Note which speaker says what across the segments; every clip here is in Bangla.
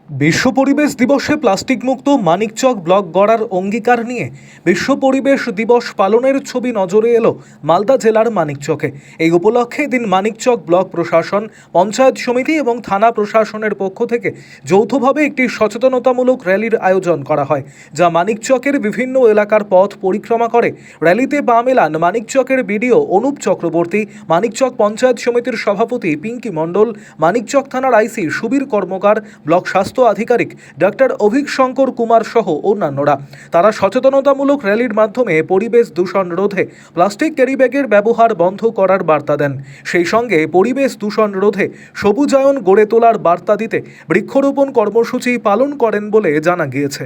Speaker 1: বিশ্ব পরিবেশ দিবসে প্লাস্টিক মুক্ত মানিকচক ব্লক গড়ার অঙ্গীকার নিয়ে বিশ্ব পরিবেশ দিবস পালনের ছবি নজরে এলো মালদা জেলার মানিকচকে। এই উপলক্ষে দিন মানিকচক ব্লক প্রশাসন, পঞ্চায়েত সমিতি এবং থানা প্রশাসনের পক্ষ থেকে যৌথভাবে একটি সচেতনতামূলক র্যালির আয়োজন করা হয়, যা মানিকচকের বিভিন্ন এলাকার পথ পরিক্রমা করে। র্যালিতে পা মেলান মানিকচকের বিডিও অনুপ চক্রবর্তী, মানিকচক পঞ্চায়েত সমিতির সভাপতি পিঙ্কি মণ্ডল, মানিকচক থানার আইসি সুবীর কর্মকার, ব্লক স্বাস্থ্য আধিকারিক ডক্টর অভিক শঙ্কর কুমার সহ অন্যান্যরা। তারা সচেতনতামূলক র্যালির মাধ্যমে পরিবেশ দূষণ রোধে প্লাস্টিক ক্যারিব্যাগের ব্যবহার বন্ধ করার বার্তা দেন। সেই সঙ্গে পরিবেশ দূষণ রোধে সবুজায়ন গড়ে তোলার বার্তা দিতে বৃক্ষরোপণ কর্মসূচি পালন করেন বলে জানা গিয়েছে।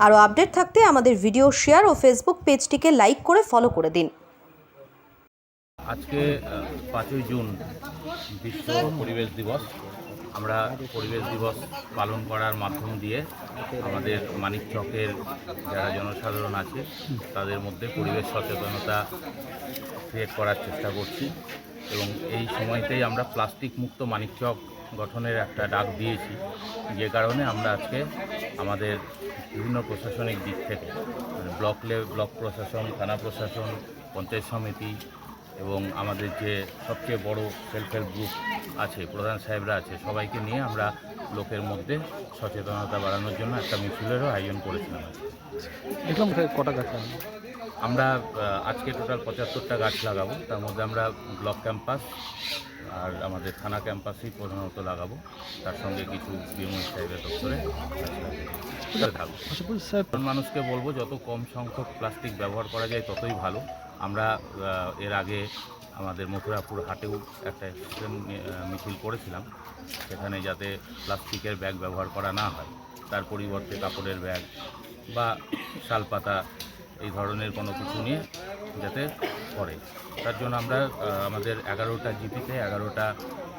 Speaker 2: আরও আপডেট থাকতে আমাদের ভিডিও শেয়ার ও ফেসবুক পেজটিকে লাইক করে ফলো করে দিন।
Speaker 3: আজকে 5ই জুন বিশ্ব পরিবেশ দিবস। আমরা পরিবেশ দিবস পালন করার মাধ্যম দিয়ে আমাদের মানিকচকের যারা জনসাধারণ আছে তাদের মধ্যে পরিবেশ সচেতনতা ক্রিয়েট করার চেষ্টা করছি এবং এই সময়তেই আমরা প্লাস্টিক মুক্ত মানিকচক গঠনের একটা ডাক দিয়েছি, যে কারণে আমরা আজকে আমাদের বিভিন্ন প্রশাসনিক দিক থেকে ব্লক প্রশাসন, থানা প্রশাসন, পঞ্চায়েত সমিতি এবং আমাদের যে সবচেয়ে বড় সেলফ হেল্প গ্রুপ আছে, প্রধান সাহেবরা আছে, সবাইকে নিয়ে আমরা লোকের মধ্যে সচেতনতা বাড়ানোর জন্য একটা মিছিলেরও আয়োজন করেছিলাম।
Speaker 4: দেখলাম কটা গাছ লাগানো?
Speaker 3: আমরা আজকে টোটাল 75টা গাছ লাগাবো। তার মধ্যে আমরা ব্লক ক্যাম্পাস আর আমাদের থানা ক্যাম্পাসেই প্রধানত লাগাবো, তার সঙ্গে কিছু বিএমও সাহেবের দপ্তরে থাকবো। মানুষকে বলবো যত কম সংখ্যক প্লাস্টিক ব্যবহার করা যায় ততই ভালো। আমরা এর আগে আমাদের মথুরাপুর হাটেও একটা মিছিল করেছিলাম, সেখানে যাতে প্লাস্টিকের ব্যাগ ব্যবহার করা না হয়, তার পরিবর্তে কাপড়ের ব্যাগ বা শালপাতা এই ধরনের কোনো কিছু নিয়ে যাতে করে, তার জন্য আমরা আমাদের 11টা জিপিতে 11টা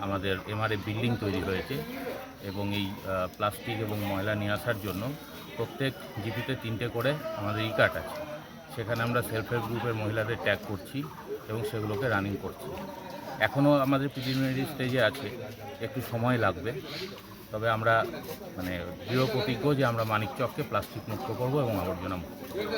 Speaker 3: আমাদের এমআরএ বিল্ডিং তৈরি হয়েছে এবং এই প্লাস্টিক এবং ময়লা নিয়ে আসার জন্য প্রত্যেক জিপিতে 3টে করে আমাদের ইকার্ট আছে। সেখানে আমরা সেলফ হেল্প গ্রুপের মহিলাদের ট্যাগ করছি এবং সেগুলোকে রানিং করছি। এখনও আমাদের প্রিলিমিনারি স্টেজে আছে, একটু সময় লাগবে, তবে আমরা দৃঢ় প্রতিজ্ঞ যে আমরা মানিকচককে প্লাস্টিক মুক্ত করব এবং আবর্জনা মুক্ত করব।